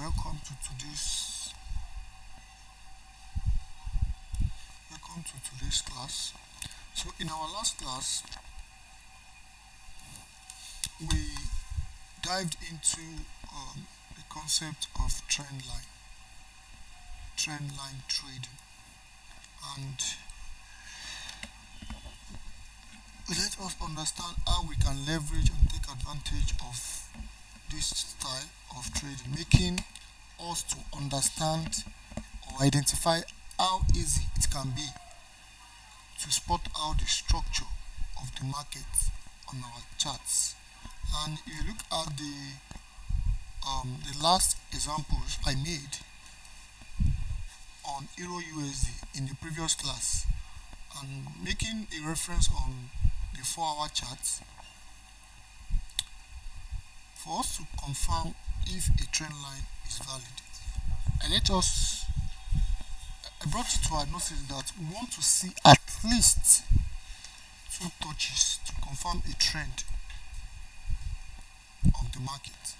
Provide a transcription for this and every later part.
welcome to today's class. So in our last class, we dived into the concept of trendline trading, and let us understand how we can leverage and take advantage of this style of trading, making us to understand or identify how easy it can be to spot out the structure of the market on our charts. And if you look at the last examples I made on Euro USD in the previous class, and making a reference on the 4-hour chart for us to confirm if a trend line is valid. And I brought it to our notice that we want to see at least two touches to confirm a trend of the market.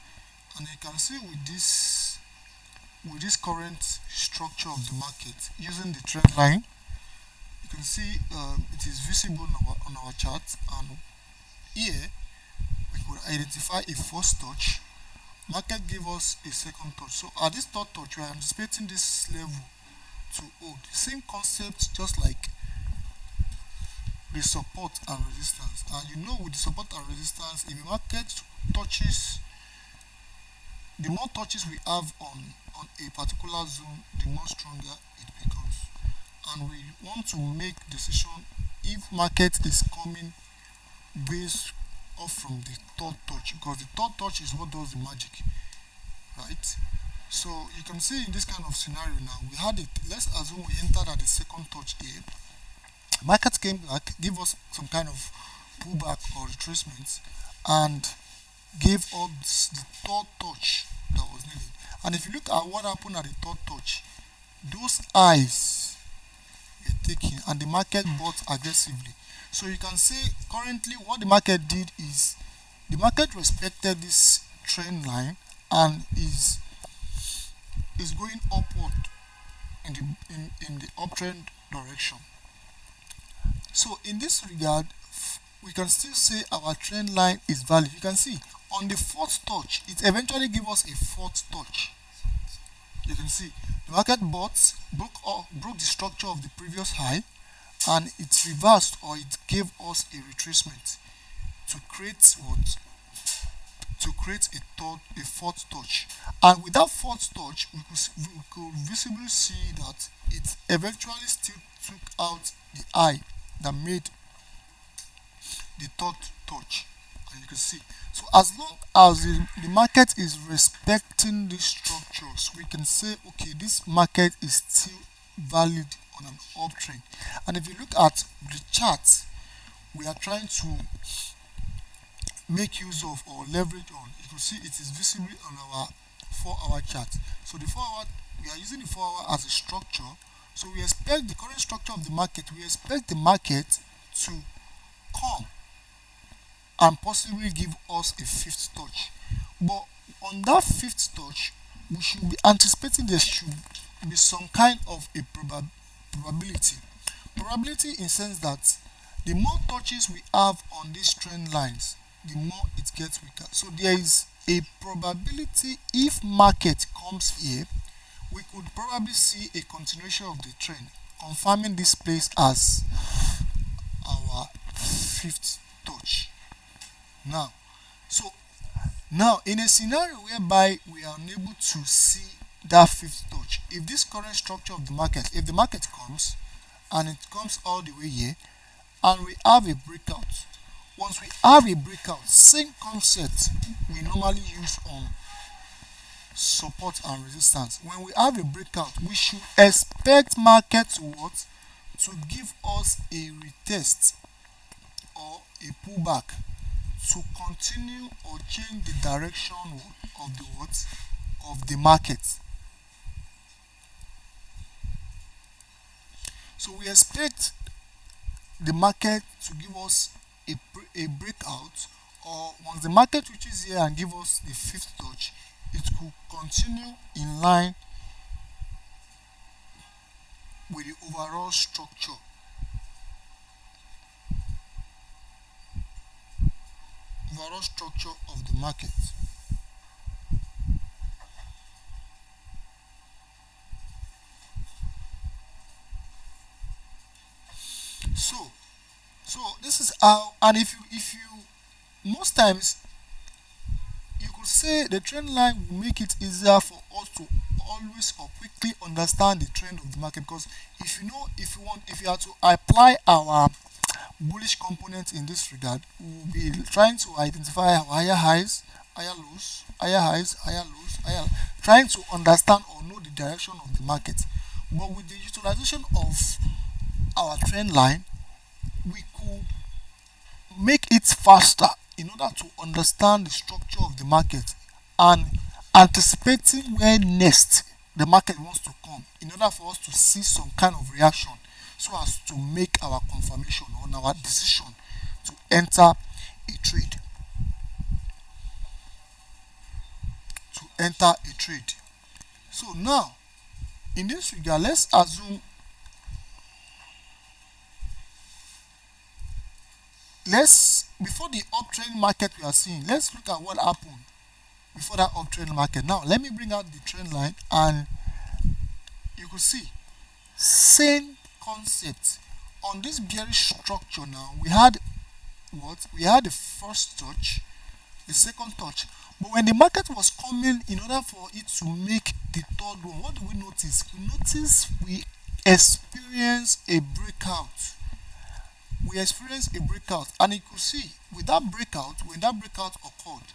And you can see with this current structure of the market using the trend line, you can see it is visible on our chart, and here we could identify a first touch. Market gave us a second touch. So at this third touch, we are anticipating this level to hold. Same concept, just like the support and resistance. And you know, with the support and resistance, if the market touches, the more touches we have on a particular zone, the more stronger it becomes. And we want to make decision if market is coming based off from the third touch, because the third touch is what does the magic, right? So you can see in this kind of scenario now, we had it. Let's assume we entered at the second touch here. Market came back, gave us some kind of pullback or retracement, and gave us the third touch that was needed. And if you look at what happened at the third touch, those highs were taken and the market bought aggressively. So you can see currently what the market did is the market respected this trend line and is going upward in the uptrend direction. So in this regard, we can still say our trend line is valid. You can see on the fourth touch, it eventually gave us a fourth touch. You can see the market broke the structure of the previous high, and it reversed, or it gave us a retracement to create what? To create a fourth touch. And with that fourth touch, we could visibly see that it eventually still took out the high that made the third touch. And you can see, so as long as the market is respecting these structures, we can say, okay, this market is still valid on an uptrend. And if you look at the chart we are trying to make use of or leverage on, you can see it is visible on our 4-hour chart. So the 4-hour, we are using the 4-hour as a structure. So we expect the current structure of the market, we expect the market to come and possibly give us a fifth touch. But on that fifth touch, we should be anticipating there should be some kind of a probability. Probability in the sense that the more touches we have on these trend lines, the more it gets weaker. So there is a probability if market comes here, we could probably see a continuation of the trend, confirming this place as our fifth touch. Now in a scenario whereby we are unable to see that fifth touch, if this current structure of the market, if the market comes and it comes all the way here and we have a breakout, once we have a breakout, same concept we normally use on support and resistance. When we have a breakout, we should expect market to what? To give us a retest or a pullback to continue or change the direction of the what? Of the market. So we expect the market to give us a breakout, or once the market reaches here and give us the fifth touch, it could continue in line with the overall structure of the market. So this is how, and if you most times you could say the trend line will make it easier for us to always or quickly understand the trend of the market, because if you are to apply our bullish component in this regard, we will be trying to identify our higher highs, higher lows, higher highs, higher lows, trying to understand or know the direction of the market. But with the utilization of our trend line, we could make it faster in order to understand the structure of the market and anticipating where next the market wants to come in order for us to see some kind of reaction, so as to make our confirmation on our decision to enter a trade to enter a trade. So now, in this regard, let's assume, let's before the uptrend market we are seeing, let's look at what happened before that uptrend market. Now let me bring out the trend line, and you could see same concept on this bearish structure. Now we had the first touch, the second touch, but when the market was coming, in order for it to make the third one, what do we notice? We experience a breakout. And you could see with that breakout, when that breakout occurred,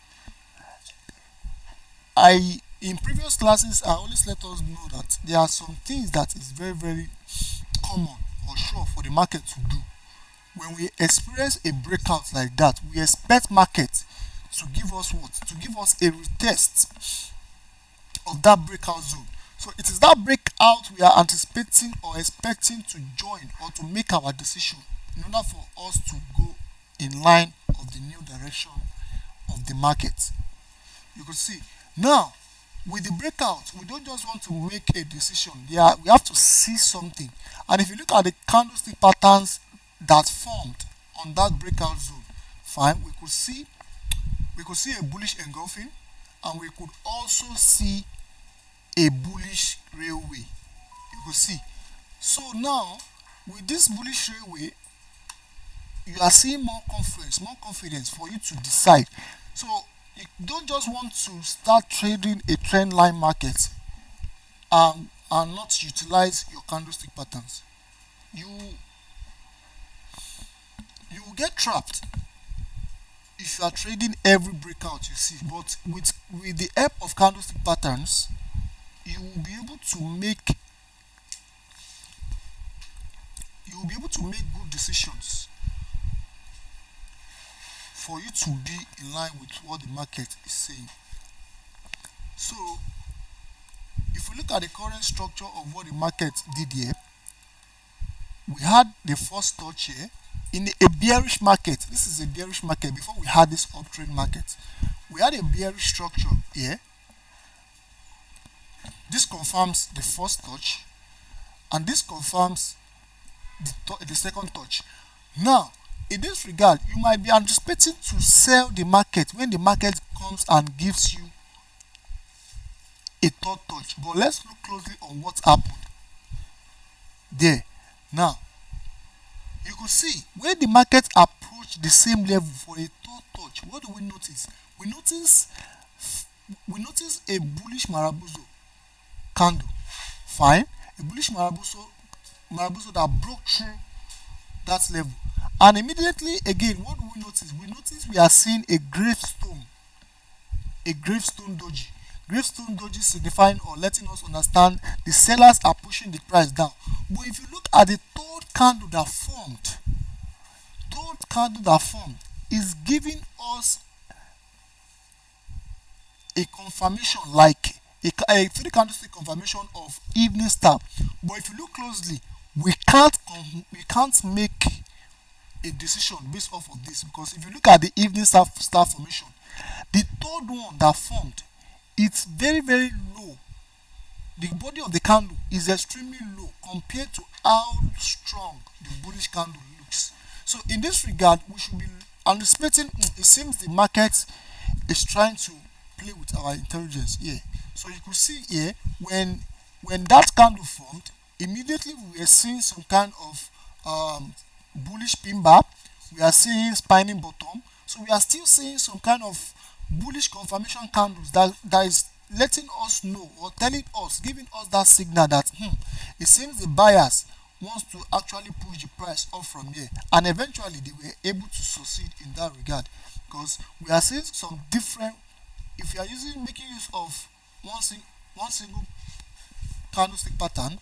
I in previous classes I always let us know that there are some things that is very very common or sure for the market to do. When we experience a breakout like that, we expect market to give us what? To give us a retest of that breakout zone. So it is that breakout we are anticipating or expecting to join or to make our decision in order for us to go in line of the new direction of the market. You could see now with the breakout, we don't just want to make a decision. We have to see something. And if you look at the candlestick patterns that formed on that breakout zone, fine, we could see a bullish engulfing, and we could also see a bullish railway. You could see. So now with this bullish railway, you are seeing more confidence for you to decide. So you don't just want to start trading a trend line market and not utilize your candlestick patterns. You you will get trapped if you are trading every breakout you see. But with the help of candlestick patterns, you will be able to make good decisions for you to be in line with what the market is saying. So if we look at the current structure of what the market did here, we had the first touch here in a bearish market. This is a bearish market. Before we had this uptrend market, we had a bearish structure here. This confirms the first touch, and this confirms the second touch. Now in this regard, you might be anticipating to sell the market when the market comes and gives you a third touch. But let's look closely on what happened there. Now you could see when the market approached the same level for a third touch, what do we notice? We notice a bullish Maraboso candle. Fine, a bullish Maraboso that broke through that level. And immediately again, what do we notice? We are seeing a gravestone doji. Gravestone doji signifying or letting us understand the sellers are pushing the price down. But if you look at the third candle that formed is giving us a confirmation, like a three candlestick confirmation of evening star. But if you look closely, we can't make a decision based off of this, because if you look at the evening star formation, the third one that formed it's very, very low. The body of the candle is extremely low compared to how strong the bullish candle looks. So in this regard, we should be anticipating. It seems the market is trying to play with our intelligence here. So you could see here, when that candle formed, immediately we are seeing some kind of bullish pin bar. We are seeing spinning bottom. So we are still seeing some kind of bullish confirmation candles that is letting us know, or telling us, giving us that signal that it seems the buyers wants to actually push the price up from here, and eventually they were able to succeed in that regard, because we are seeing some different. If you are making use of one single candlestick pattern,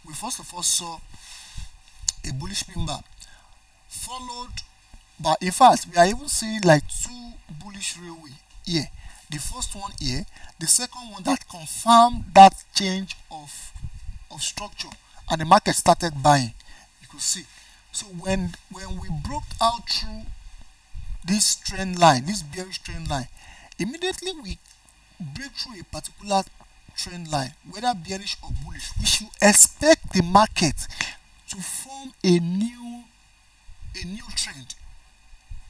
we first of all saw a bullish pin bar, followed by, in fact, we are even seeing like two bullish railway here. The first one here, the second one that confirmed that change of structure, and the market started buying. You could see. So when we broke out through this trend line, this bearish trend line, immediately we break through a particular trend line, whether bearish or bullish, we should expect the market to form a new trend.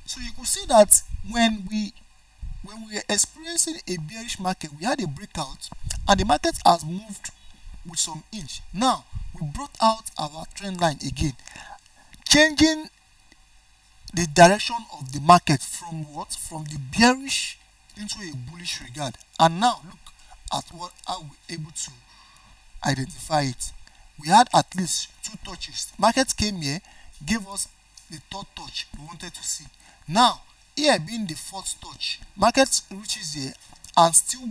So you could see that when we are experiencing a bearish market, we had a breakout, and the market has moved with some inch. Now we brought out our trend line again, changing the direction of the market from what? From the bearish into a bullish regard. And now look at how we're able to identify it. We had at least two touches. Market came here, gave us the third touch we wanted to see. Now, here being the fourth touch, market reaches here and still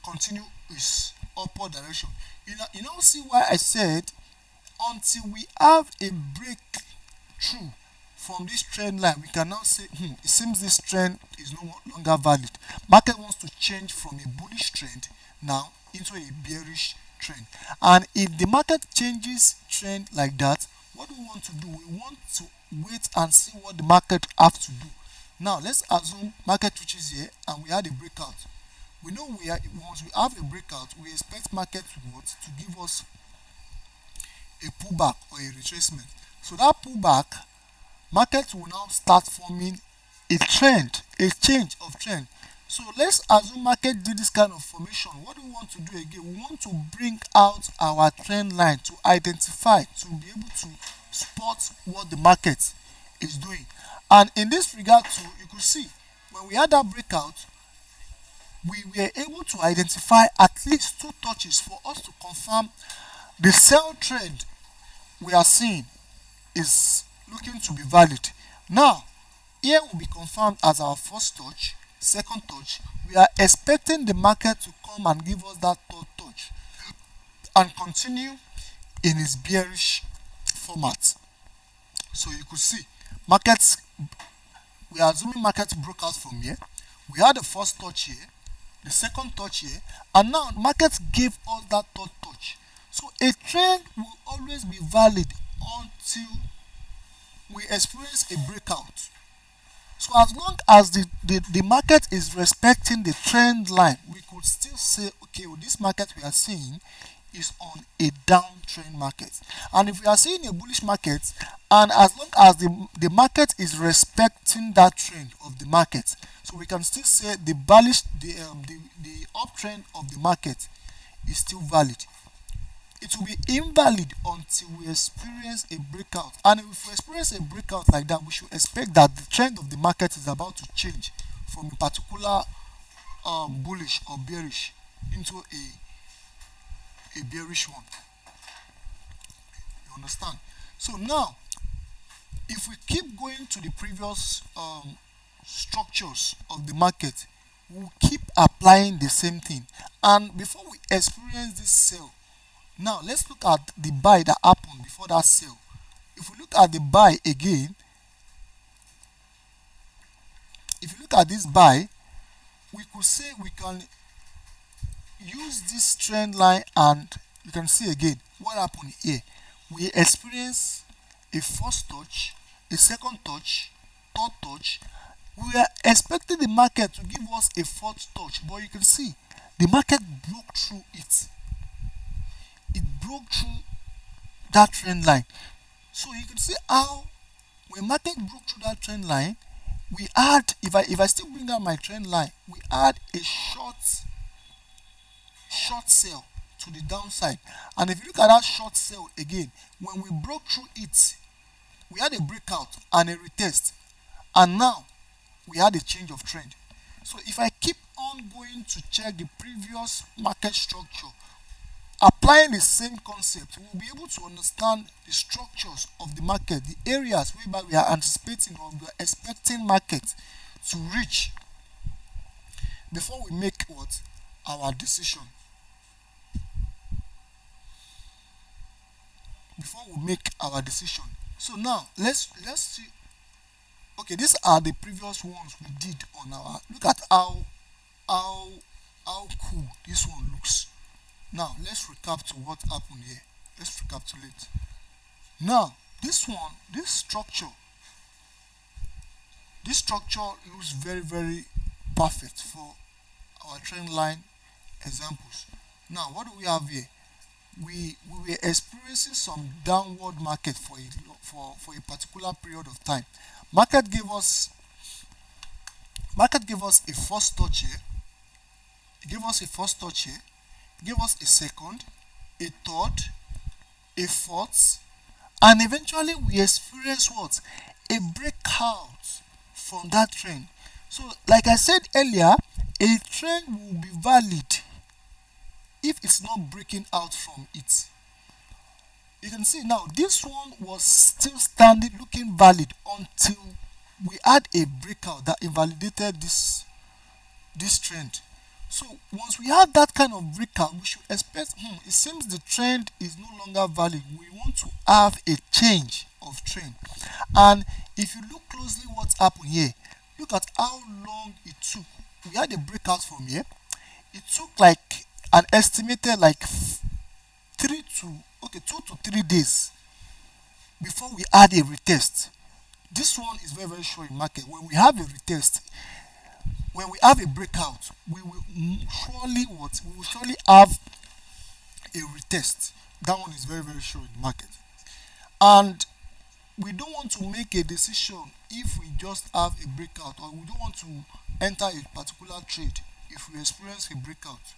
continue its upward direction. You now see why I said until we have a breakthrough from this trend line, we can now say, it seems this trend is no longer valid. Market wants to change from a bullish trend now into a bearish trend. And if the market changes trend like that, what do we want to do? We want to wait and see what the market have to do. Now let's assume market reaches here and we had a breakout. We know once we have a breakout, we expect market to what? To give us a pullback or a retracement. So that pullback, market will now start forming a trend, a change of trend. So let's assume market did this kind of formation. What do we want to do again? We want to bring out our trend line to identify, to be able to spot what the market is doing. And in this regard too, you could see when we had that breakout, we were able to identify at least two touches for us to confirm the sell trend we are seeing is looking to be valid. Now, here will be confirmed as our first touch, second touch. We are expecting the market to come and give us that third touch and continue in its bearish format. So you could see markets, we are assuming markets broke out from here. We had the first touch here, the second touch here, and now markets gave us that third touch. So a trend will always be valid until we experience a breakout. So as long as the market is respecting the trend line, we could still say, okay, well, this market we are seeing is on a downtrend market. And if we are seeing a bullish market, and as long as the market is respecting that trend of the market, so we can still say the uptrend of the market is still valid. It will be invalid until we experience a breakout. And if we experience a breakout like that, we should expect that the trend of the market is about to change from a particular bullish or bearish into a bearish one. You understand? So now, if we keep going to the previous structures of the market, we'll keep applying the same thing. And before we experience this sell, now let's look at the buy that happened before that sell. If we look at the buy again, if you look at this buy, we could say we can use this trend line, and you can see again what happened here. We experience a first touch, a second touch, third touch. We are expecting the market to give us a fourth touch, but you can see the market broke through it. It broke through that trend line. So you can see how when market broke through that trend line, we had, if I still bring out my trend line, we had a short sell to the downside. And if you look at that short sell again, when we broke through it, we had a breakout and a retest, and now we had a change of trend. So if I keep on going to check the previous market structure, applying the same concept, we'll be able to understand the structures of the market, the areas whereby we are anticipating or we are expecting market to reach before we make what our decision. Before we make our decision. So now let's see. Okay, these are the previous ones we did on our. Look at how how cool this one looks. Now let's recap to what happened here. Let's recapitulate. Now this structure looks very very perfect for our trend line examples. Now what do we have here? We were experiencing some downward market for a particular period of time. Market gave us market gave us a first touch here. It gave us a first touch here. It gave us a second, a third, a fourth, and eventually we experience what? A breakout from that trend. So like I said earlier, a trend will be valid if it's not breaking out from it. You can see now this one was still standing looking valid until we had a breakout that invalidated this trend. So once we had that kind of breakout, we should expect, it seems the trend is no longer valid. We want to have a change of trend. And if you look closely what's happened here, look at how long it took. We had a breakout from here. It took like an estimated like 2 to 3 days before we had a retest. This one is very very sure in market. When we have a retest, when we have a breakout, we will surely have a retest. That one is very very sure in market. And we don't want to make a decision if we just have a breakout, or we don't want to enter a particular trade if we experience a breakout.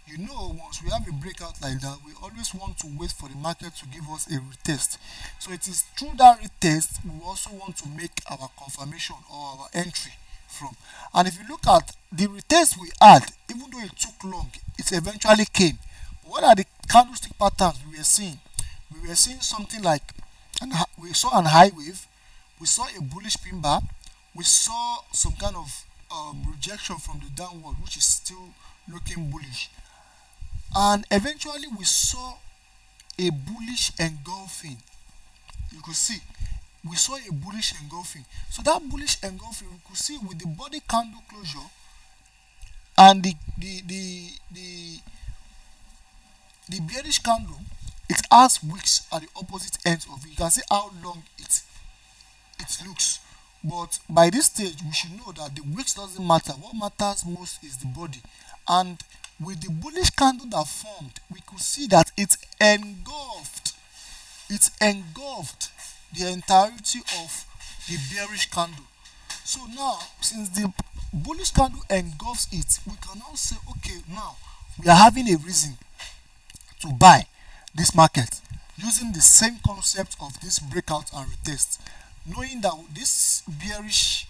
Once we have a breakout like that, we always want to wait for the market to give us a retest. So it is through that retest we also want to make our confirmation or our entry from. And if you look at the retest we had, even though it took long, it eventually came. But what are the candlestick patterns we were seeing? We were seeing something like we saw an high wave, we saw a bullish pin bar, we saw some kind of rejection from the downward, which is still looking bullish, and eventually we saw a bullish engulfing. You could see we saw a bullish engulfing. So that bullish engulfing, we could see with the body candle closure and the bearish candle, it has wicks at the opposite ends of it. You can see how long it looks. But by this stage, we should know that the wicks doesn't matter. What matters most is the body. And with the bullish candle that formed, we could see that it engulfed the entirety of the bearish candle. So now, since the bullish candle engulfs it, we can now say, okay, now we are having a reason to buy this market using the same concept of this breakout and retest, knowing that this bearish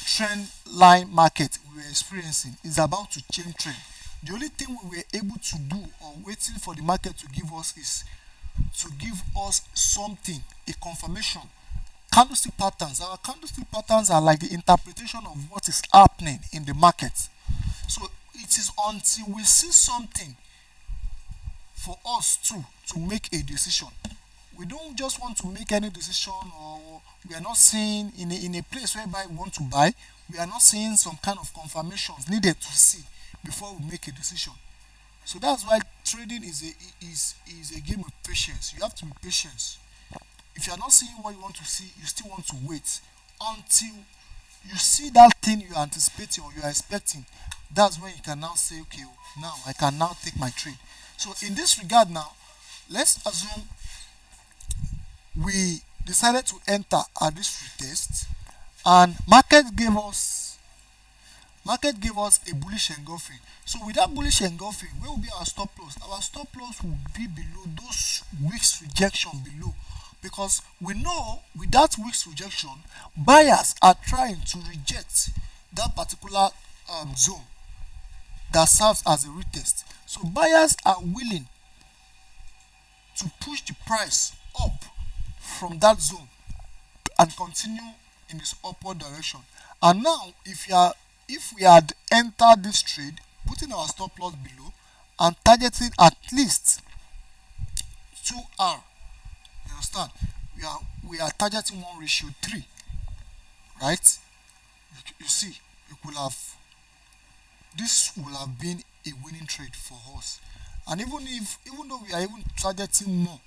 trend line market we were experiencing is about to change trend. The only thing we were able to do or waiting for the market to give us is to give us something, a confirmation. Candlestick patterns. Our candlestick patterns are like the interpretation of what is happening in the market. So it is until we see something for us to make a decision. We don't just want to make any decision, or we are not seeing in a place whereby we want to buy, we are not seeing some kind of confirmations needed to see before we make a decision. So that's why trading is a game of patience. You have to be patient. If you are not seeing what you want to see, you still want to wait until you see that thing you are anticipating or you are expecting, that's when you can now say, okay, now I can now take my trade. So in this regard now, let's assume we decided to enter at this retest, and market gave us a bullish engulfing. So with that bullish engulfing, where will be our stop loss? Our stop loss will be below those weeks rejection below, because we know with that weeks rejection, buyers are trying to reject that particular zone that serves as a retest. So buyers are willing to push the price up from that zone and continue in this upward direction. And now, if we had entered this trade, putting our stop loss below and targeting at least 2R, you understand? We are targeting 1:3, right? You see, we could have this will have been a winning trade for us. And even though we are even targeting more,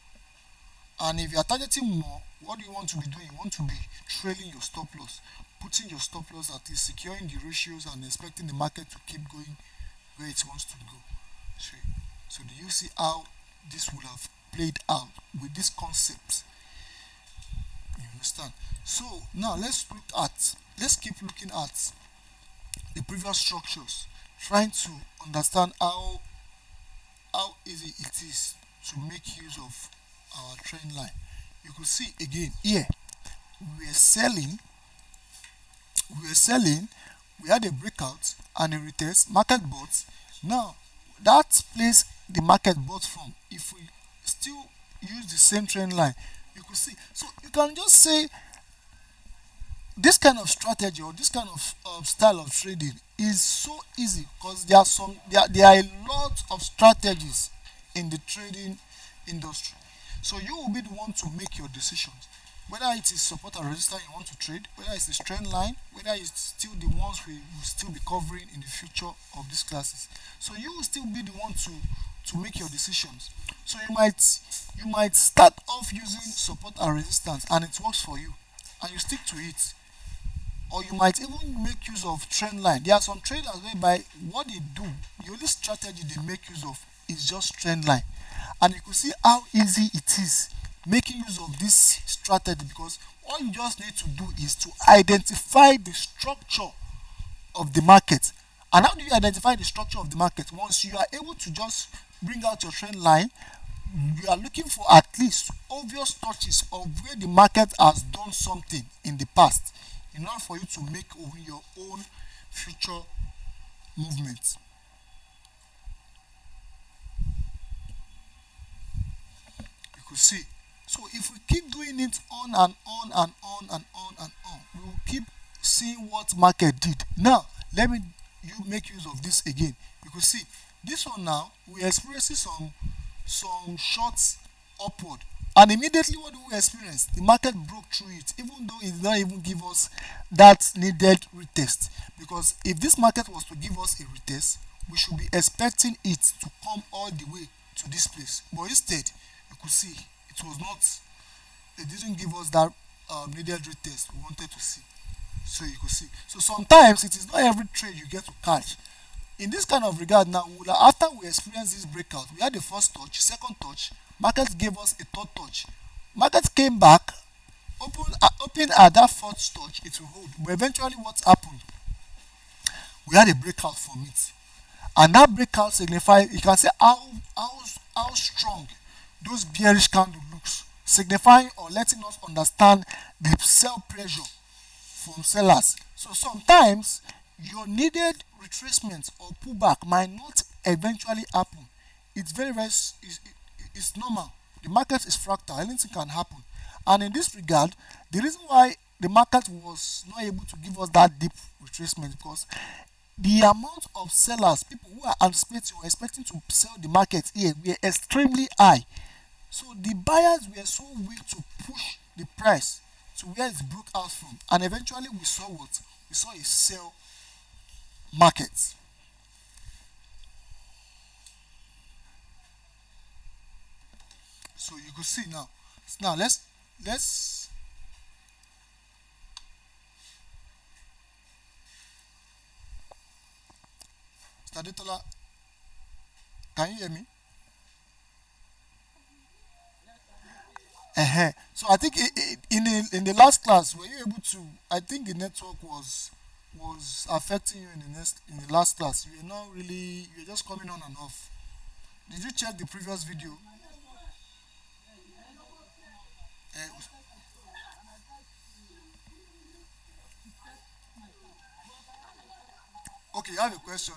and if you are targeting more, what do you want to be doing? You want to be trailing your stop loss, putting your stop loss at least, securing the ratios and expecting the market to keep going where it wants to go. So, so do you see how this would have played out with this concept? You understand? So now let's keep looking at the previous structures, trying to understand how easy it is to make use of our trend line. You could see again here, we were selling, we were selling, we had a breakout and a retest, market bought. Now that place the market bought from, if we still use the same trend line, you could see. So you can just say this kind of strategy or this kind of style of trading is so easy, because there are a lot of strategies in the trading industry. So you will be the one to make your decisions, whether it is support and resistance you want to trade, whether it's the trend line, whether it's still the ones we will still be covering in the future of these classes. So you will still be the one to make your decisions. So you might start off using support and resistance and it works for you and you stick to it, or you might even make use of trend line. There are some traders whereby what they do, the only strategy they make use of is just trend line, and you can see how easy it is making use of this strategy, because all you just need to do is to identify the structure of the market. And how do you identify the structure of the market? Once you are able to just bring out your trend line, you are looking for at least obvious touches of where the market has done something in the past in order for you to make your own future movements. You could see. So if we keep doing it on and on and on and on and on, we will keep seeing what market did. Now let me you make use of this again. You could see this one now, we are experiencing some shots upward, and immediately what do we experience? The market broke through it, even though it did not even give us that needed retest. Because if this market was to give us a retest, we should be expecting it to come all the way to this place, but instead you could see it was not, it didn't give us that needed retest we wanted to see. So you could see, so sometimes it is not every trade you get to catch. In this kind of regard now, after we experienced this breakout, we had the first touch, second touch, market gave us a third touch, market came back, opened at that fourth touch, it will hold. But eventually what happened? We had a breakout from it, and that breakout signifies, you can say how strong those bearish candle looks, signifying or letting us understand the sell pressure from sellers. So sometimes your needed retracement or pullback might not eventually happen. It's it's normal. The market is fractal, anything can happen. And in this regard, the reason why the market was not able to give us that deep retracement, because the amount of sellers, people who are anticipating or expecting to sell the market here, were extremely high. So the buyers were so weak to push the price to where it broke out from, and eventually we saw what? We saw a sell market. So you could see now. Now let's Mr. Detola, can you hear me? So I think in the last class, were you able to? I think the network was affecting you in the last class. You were not really. You were just coming on and off. Did you check the previous video? Okay, I have a question.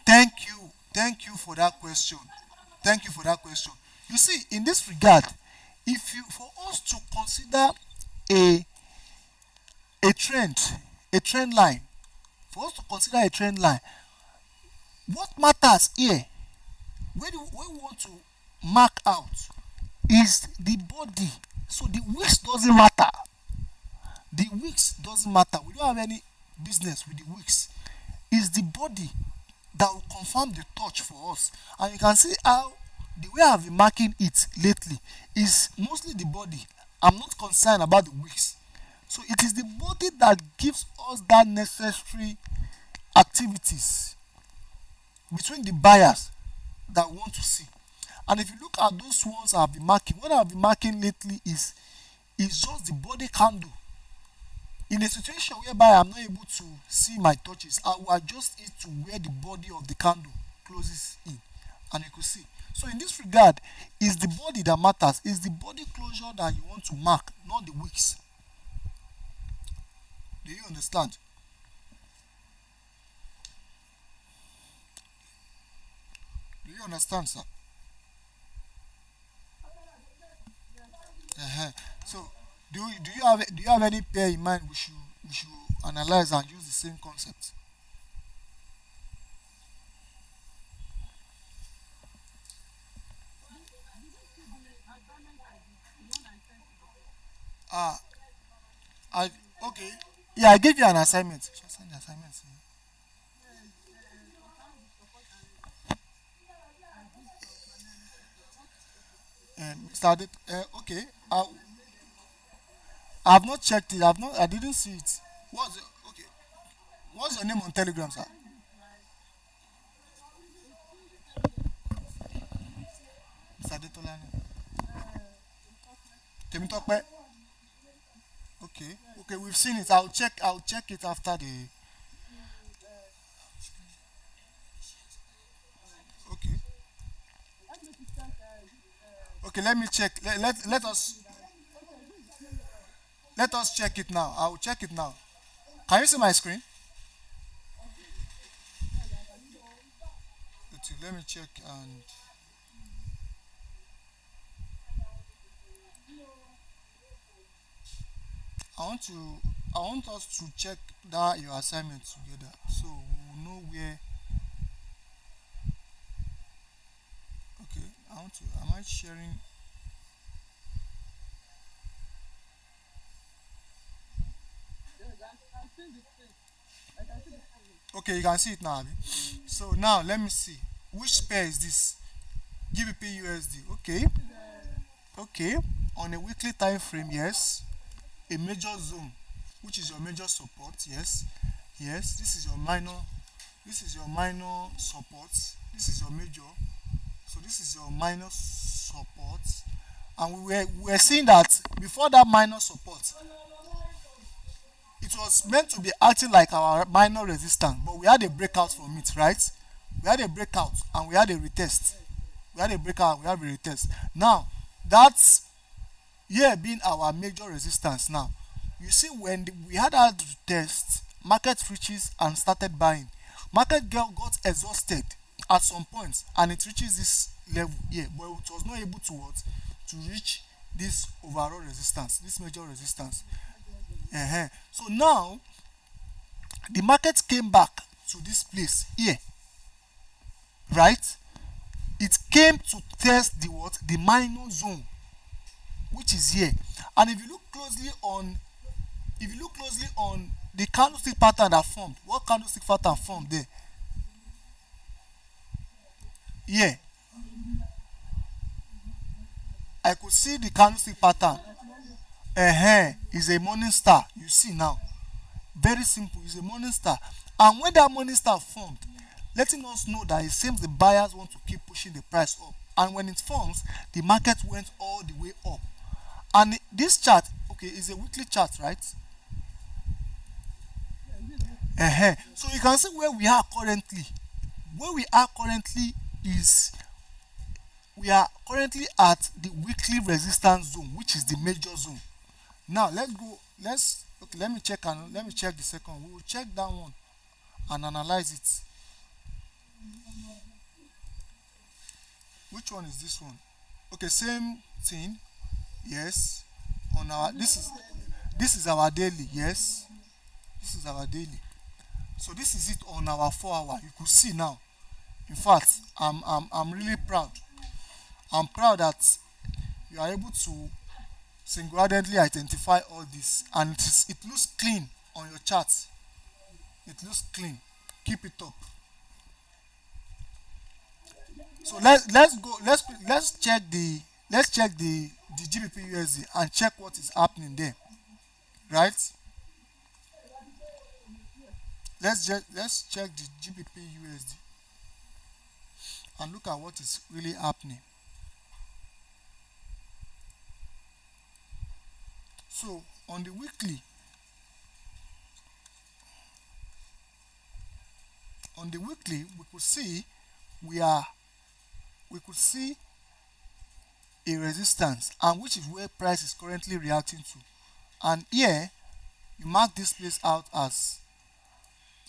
Thank you for that question. Thank you for that question. You see, in this regard, if you for us to consider a a trend, a trend line, for us to consider a trend line, what matters here, when we want to mark out, is the body. So the wicks doesn't matter. The wicks doesn't matter. We don't have any business with the wicks. It's the body that will confirm the touch for us. And you can see how the way I've been marking it lately is mostly the body. I'm not concerned about the wicks. So it is the body that gives us that necessary activities between the buyers that we want to see. And if you look at those ones I've been marking, what I've been marking lately is just the body candle. In a situation whereby I'm not able to see my touches, I will adjust it to where the body of the candle closes in, and you could see. So in this regard, it's the body that matters. It's the body closure that you want to mark, not the wicks. Do you understand? Do you understand, sir? uh So do you have any pair in mind we should analyze and use the same concept? Ah, I okay. Yeah, I gave you an assignment. Shall I send the assignment? Mr. Adet, okay. I've not checked it. I've not. I didn't see it. Okay? What's your name on Telegram, sir? Mr. Adetolani. Temitope. Okay. Okay, we've seen it. I'll check. I'll check it after the. Okay. Okay. Let me check. Let us check it now. I'll check it now. Can you see my screen? Let me check and I want to I want us to check that your assignment together so we will know where. Okay, I want to am I sharing? Okay, you can see it now, abi? So now let me see. Which pair is this? GBP USD. Okay, okay. On a weekly time frame, yes. A major zone, which is your major support, yes. Yes, this is your minor support. This is your major. So this is your minor support. And we were seeing that before that minor support, it was meant to be acting like our minor resistance, but we had a breakout from it, right? We had a breakout and we had a retest. We had a breakout, we have a retest. Now, that's here being our major resistance. Now, you see, when we had our retest, market reaches and started buying. Market girl got exhausted at some point and it reaches this level here, but it was not able to what? To reach this overall resistance, this major resistance. So now the market came back to this place here, right? It came to test the what? The minor zone, which is here. And if you look closely on the candlestick pattern that formed, what candlestick pattern formed there? Here, I could see the candlestick pattern. Is a morning star. You see now. Very simple. It's a morning star. And when that morning star formed, letting us know that it seems the buyers want to keep pushing the price up. And when it forms, the market went all the way up. And this chart, okay, is a weekly chart, right? So you can see where we are currently. Where we are currently is we are currently at the weekly resistance zone, which is the major zone. Now let's go. Let's okay. Let me check the second. We will check that one and analyze it. Which one is this one? Okay, same thing. Yes. On our this is our daily. Yes, this is our daily. So this is it on our 4 hour. You could see now. In fact, I'm really proud. I'm proud that you are able to single-handedly identify all this, and it looks clean on your chart. It looks clean. Keep it up. So let's go. Let's check the GBP USD and check what is happening there. Right? Let's check the GBP USD and look at what is really happening. So on the weekly, we are we could see a resistance, and which is where price is currently reacting to. And here you mark this place out as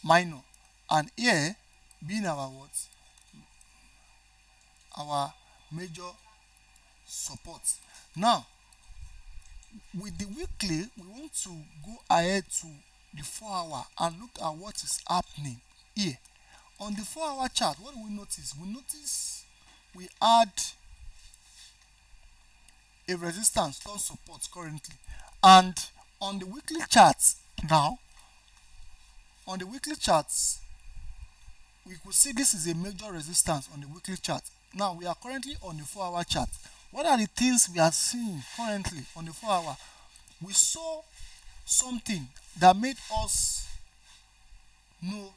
minor, and here being our what, our major support. Now with the weekly, we want to go ahead to the 4 hour and look at what is happening here. On the 4 hour chart, what do we notice? We notice we had a resistance on support currently. And on the weekly charts now, on the weekly charts, we could see this is a major resistance on the weekly chart. Now we are currently on the 4 hour chart. What are the things we are seeing currently on the 4 hour? We saw something that made us know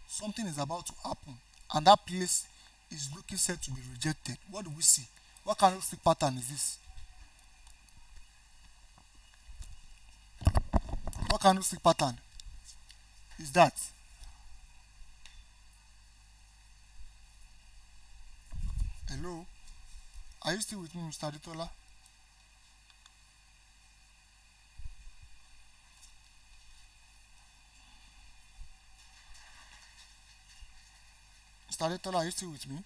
something is about to happen, and that place is looking set to be rejected. What do we see? What kind of stick pattern is this? What kind of stick pattern is that? Hello? Are you still with me, Mr. Aditola? Mr. Aditola, are you still with me?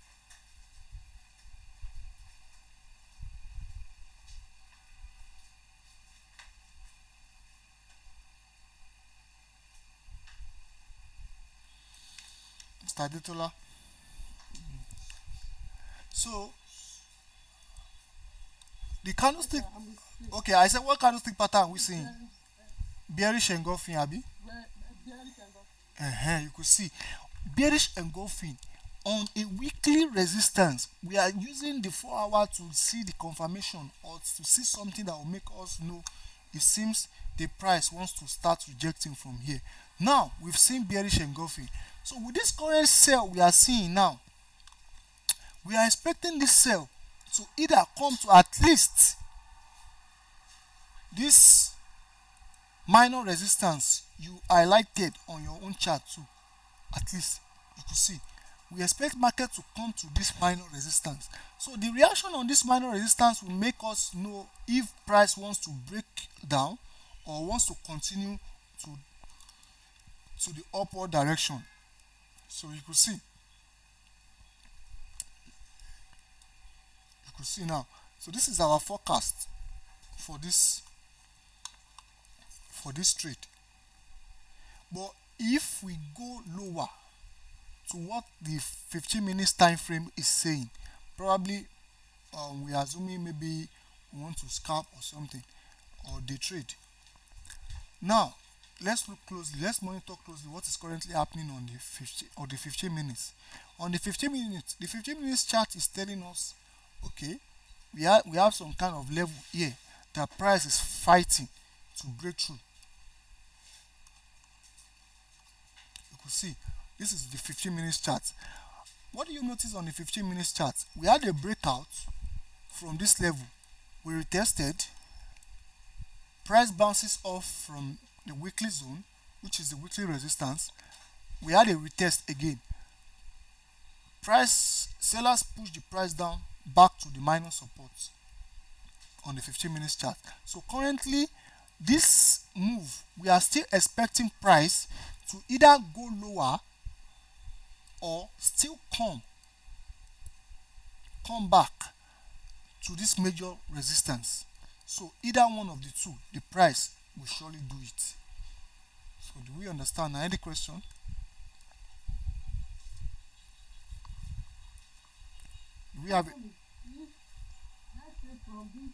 Mr. Aditola? So, the candlestick. Okay, I said what candlestick pattern are we seeing? Bearish engulfing, Abi? You could see bearish engulfing on a weekly resistance. We are using the 4 hour to see the confirmation, or to see something that will make us know it seems the price wants to start rejecting from here. Now we've seen bearish engulfing. So with this current sell we are seeing now, we are expecting this sell to either come to at least this minor resistance you highlighted on your own chart too. At least you could see we expect market to come to this minor resistance. So the reaction on this minor resistance will make us know if price wants to break down or wants to continue to the upward direction. So you could see now. So this is our forecast for this trade. But if we go lower to what the 15 minutes time frame is saying, probably we are assuming maybe we want to scalp or something, or day trade. Now let's look closely, let's monitor closely what is currently happening on the 15 minutes. On the 15 minutes chart is telling us, okay, we have some kind of level here that price is fighting to break through. could see this is the 15 minutes chart. What do you notice on the 15 minutes chart? We had a breakout from this level. We retested, price bounces off from the weekly zone, which is the weekly resistance. We had a retest again. Price sellers push the price down back to the minor support on the 15 minutes chart. So currently this move, we are still expecting price to either go lower or still come back to this major resistance. So either one of the two, the price will surely do it. So do we understand? Any question? Do we have it? Let's say from this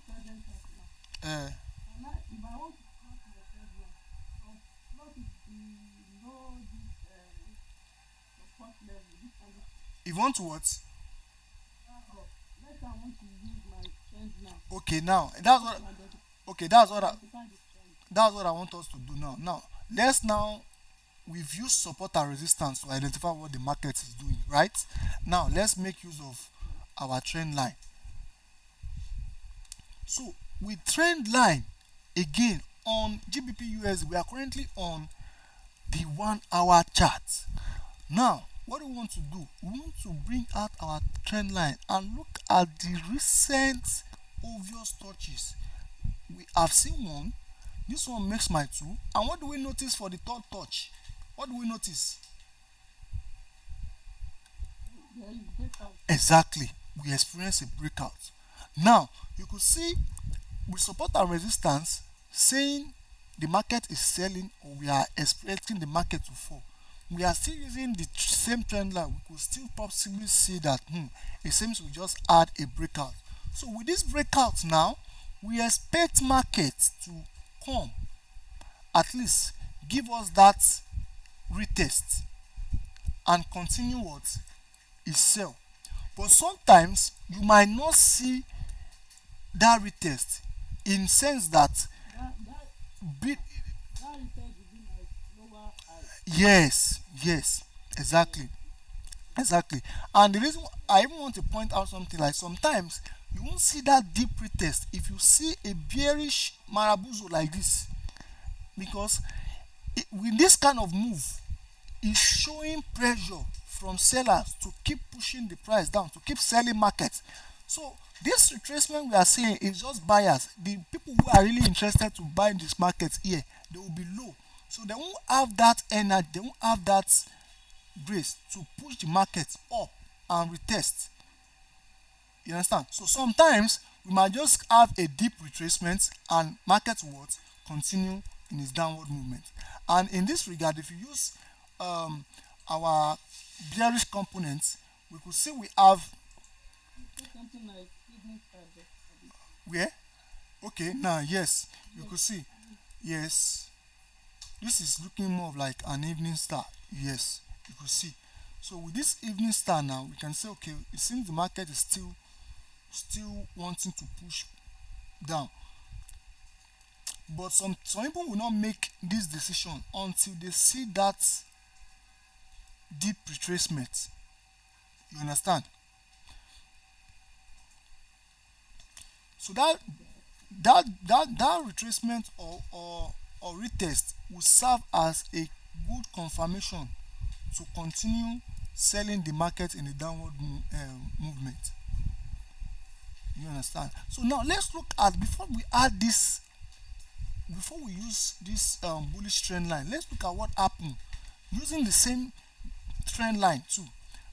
present now. Uh, And now, if I want to plot my Trendline, I'll plot it below this support level, this condition. if you want to what? Now, let's say I want to use my trend now. Okay, now that's what. Okay, that's what. Identify the trend. That's what I want us to do now. Now we've used support and resistance to identify what the market is doing, right? Now let's make use of our trend line. So with trend line again on GBP USD, we are currently on the 1 hour chart. Now what do we want to do? We want to bring out our trend line and look at the recent obvious touches. We have seen one. This one makes my 2. And what do we notice for the third touch? What do we notice? There is breakout. Exactly. We experience a breakout. Now, you could see with support and resistance saying the market is selling or we are expecting the market to fall. We are still using the same trend line. We could still possibly see that it seems we just had a breakout. So with this breakout now, we expect market to come, at least give us that retest and continue what is sell. But sometimes you might not see that retest in sense that bit. That return will be like lower high. Yes, exactly. And the reason I even want to point out something like sometimes you won't see that deep retest if you see a bearish marabuzo like this, because with this kind of move is showing pressure from sellers to keep pushing the price down, to keep selling market. So this retracement we are seeing is just buyers. The people who are really interested to buy this market here, they will be low, so they won't have that energy, they won't have that grace to push the market up and retest. You understand? So sometimes we might just have a deep retracement and market will continue in its downward movement. And in this regard, if you use our bearish components, we could see we have Something like evening target. where? Okay, now yes, you could see. Yes, this is looking more of like an evening star. Yes, you could see. So with this evening star now, we can say okay, it seems the market is still wanting to push down. But some people will not make this decision until they see that deep retracement. You understand? So that retracement or retest will serve as a good confirmation to continue selling the market in the downward movement. You understand? So now let's look at, before we use this bullish trend line, let's look at what happened using the same trend line too.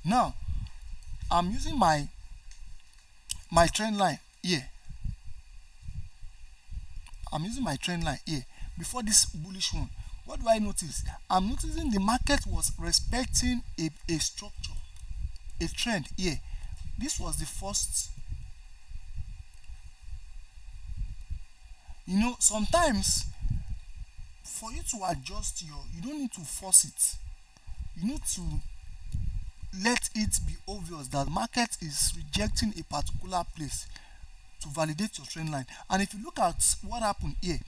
Now I'm using my trend line here. I'm using my trend line here before this bullish one. What do I notice? I'm noticing the market was respecting a structure, a trend here. This was the first. You know, sometimes for you to adjust you don't need to force it. You need to let it be obvious that market is rejecting a particular place to validate your trend line. And if you look at what happened here,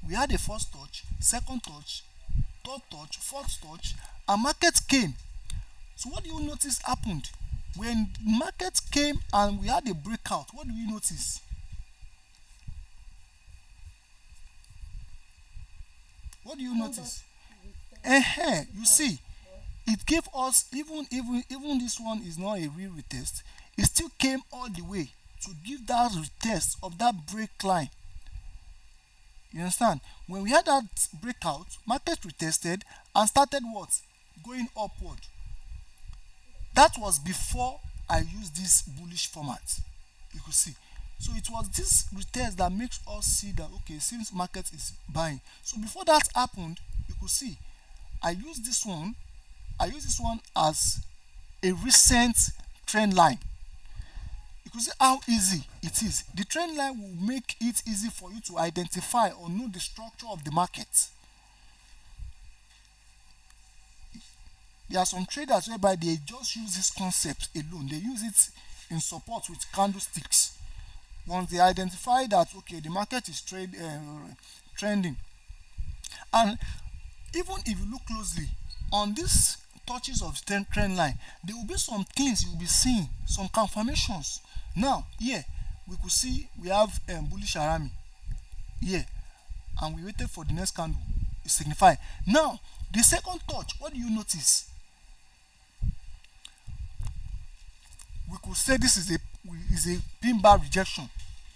we had a first touch, second touch, third touch, fourth touch, and market came. So what do you notice happened? When market came and we had a breakout, what do you notice? What do you Come back notice? to retest, You retest. see, it gave us, even this one is not a real retest, it still came all the way to give that retest of that break line. You understand? When we had that breakout, market retested and started what? Going upward. That was before I used this bullish format. You could see. So it was this retest that makes us see that okay, since market is buying. So before that happened, you could see I used this one. I use this one as a recent trend line. You can see how easy it is. The trend line will make it easy for you to identify or know the structure of the market. There are some traders whereby they just use this concept alone. They use it in support with candlesticks. Once they identify that okay, the market is trending, and even if you look closely on these touches of trend line, there will be some things you will be seeing, some confirmations. Now here we could see we have bullish arami here, and we waited for the next candle to signify. Now the second touch, what do you notice? We could say this is a pin bar rejection,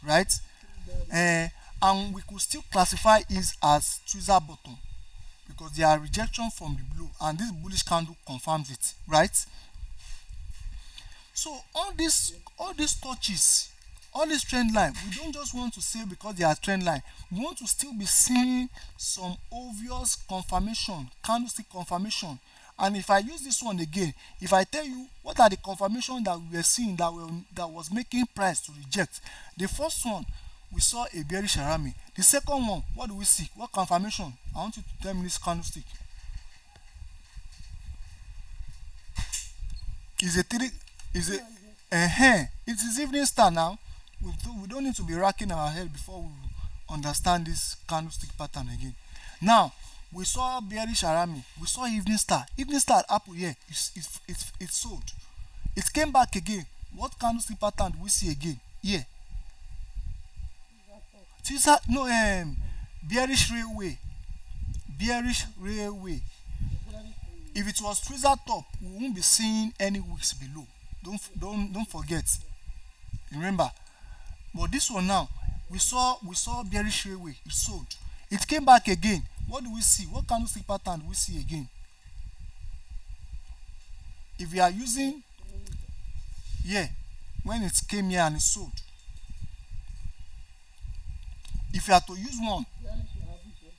right? That is And we could still classify it as tweezer bottom because there are rejection from the blue, and this bullish candle confirms it, right? So all these touches, all this trend line, we don't just want to say because they are trend line. We want to still be seeing some obvious confirmation, candlestick confirmation. And if I use this one again, if I tell you what are the confirmation that we were seeing that was making price to reject, the first one we saw a bearish arami. The second one, what do we see? What confirmation? I want you to tell me this candlestick. Is a three is a here again. it is evening star now. We don't need to be racking our head before we understand this candlestick pattern again. Now we saw bearish arami, we saw evening star. Evening star apple here it's sold. It came back again. What candlestick pattern do we see again? Here. That up. Teaser no bearish railway. Bearish railway. Very If it was tweezer top, we won't be seeing any wicks below. Don't forget. Remember. But this one now, we saw bearish railway. It sold. It came back again. What do we see? What candlestick pattern do we see again? If we are using here, when it came here and it sold. If you are to use one, very shahabisha.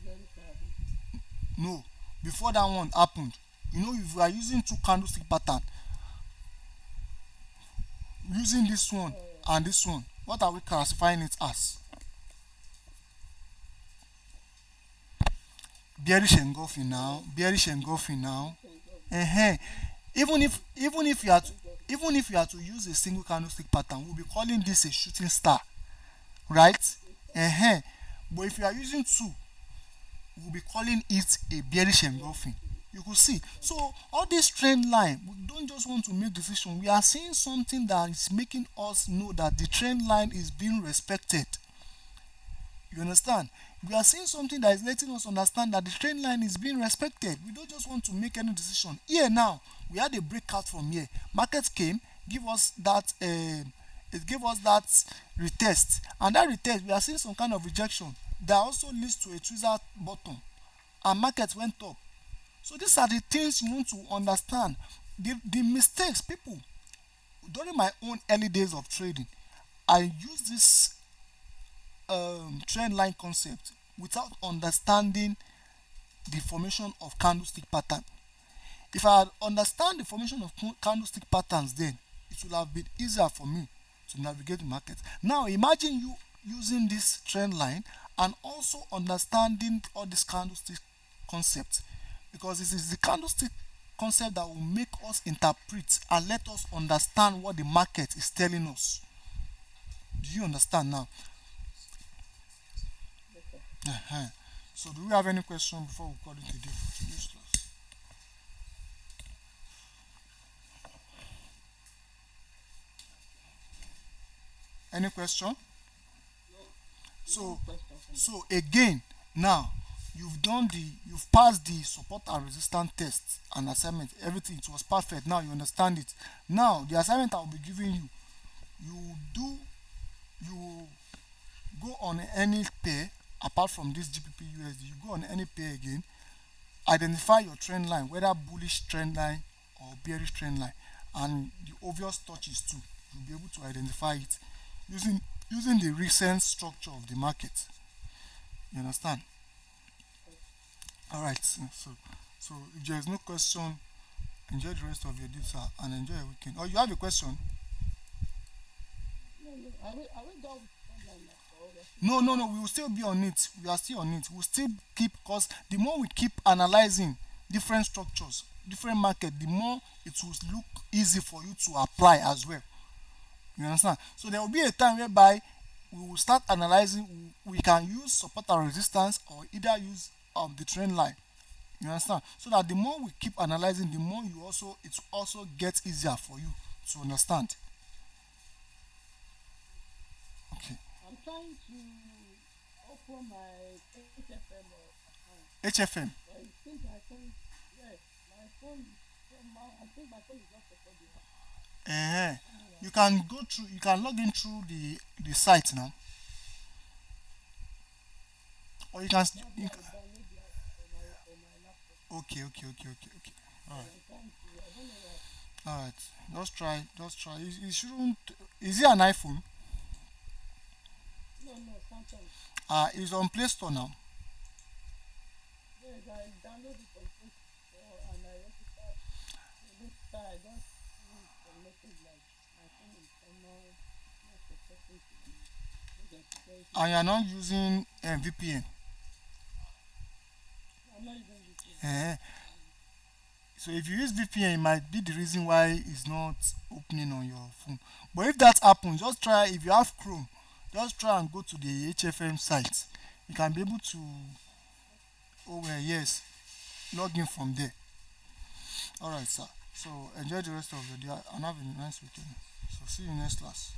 Very shahabisha. no, before that one happened, if we are using two candlestick pattern, using this one and this one, what are we classifying it as? Bearish engulfing now, bearish engulfing now. uh even if you are to use a single candlestick pattern, we'll be calling this a shooting star, right? But if you are using two, we'll be calling it a bearish engulfing. You could see. So all this trend line, we don't just want to make decision. We are seeing something that is making us know that the trend line is being respected. You understand? We are seeing something that is letting us understand that the trend line is being respected. We don't just want to make any decision. Here now, we had a breakout from here. Market came, give us that it gave us that retest, and that retest we are seeing some kind of rejection that also leads to a tweezer bottom, and market went up. So these are the things you want to understand. The mistakes people during my own early days of trading, I used this trend line concept without understanding the formation of candlestick pattern. If I had understand the formation of candlestick patterns, then it would have been easier for me to navigate the market. Now imagine you using this trend line and also understanding all this candlestick concept, because this is the candlestick concept that will make us interpret and let us understand what the market is telling us. Do you understand now? Yes, sir. uh So do we have any question before we call it a day for today's class? Any question? No So question for me. so again, now you've passed the support and resistance test and assignment. Everything, it was perfect. Now you understand it. Now the assignment I will be giving you, you do you go on any pair apart from this GPP USD. You go on any pair again. Identify your trend line, whether bullish trend line or bearish trend line, and the obvious touches too. You'll be able to identify it using the recent structure of the market. You understand? All right. So if there is no question, enjoy the rest of your day, sir, and enjoy your weekend. Or you have a question? No, no. Are we done with Trendline now? Or we are still No, going? no, no. We will still be on it. We are still on it. We'll still keep, because the more we keep analyzing different structures, different market, the more it will look easy for you to apply as well. You understand? So there will be a time whereby we will start analyzing. We can use support and resistance, or either use the trend line. You understand? So that the more we keep analyzing, the more it also gets easier for you to understand. Okay. I'm trying to open my HFM account, HFM. but it seems my phone, yes, my phone is somehow, I think my phone is not supported. uh Somehow, You can go through. You can log in through the site now, or you can. probably I will download the app on my laptop. Okay, okay, okay, okay, okay. All But right, I'm trying to, I don't know why. all right. Just try. Just try. It shouldn't. Is it an iPhone? No, no, Samsung. It's on Play Store now. Yes, I downloaded it from Play Store and I registered. So this time I just see some message like my phone is somehow not supporting to be agent security And you are check. not using VPN. I'm not even VPN. uh So if you use VPN, it might be the reason why it's not opening on your phone. But if that happens, just try. If you have Chrome, just try and go to the HFM site. You can be able to. Oh well, yes, log in from there. All right, sir. So enjoy the rest of your day and have a nice weekend. So see you next class.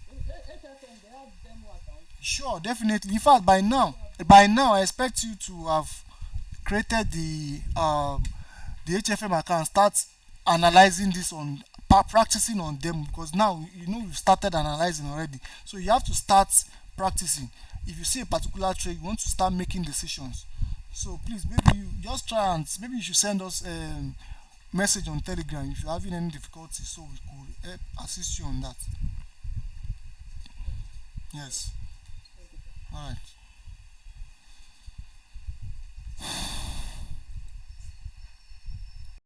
So HFM, they have demo account. Sure, definitely. In fact, by Do now, you have I expect you to have created the HFM account. Start analyzing this on practicing on them, because now you know you've started analyzing already. So you have to start practicing. If you see a particular trade, you want to start making decisions. So please, maybe you just try, and maybe you should send us message on Telegram if you're having any difficulty, so we could help assist you on that. okay. Yes. Thank you, sir. All right.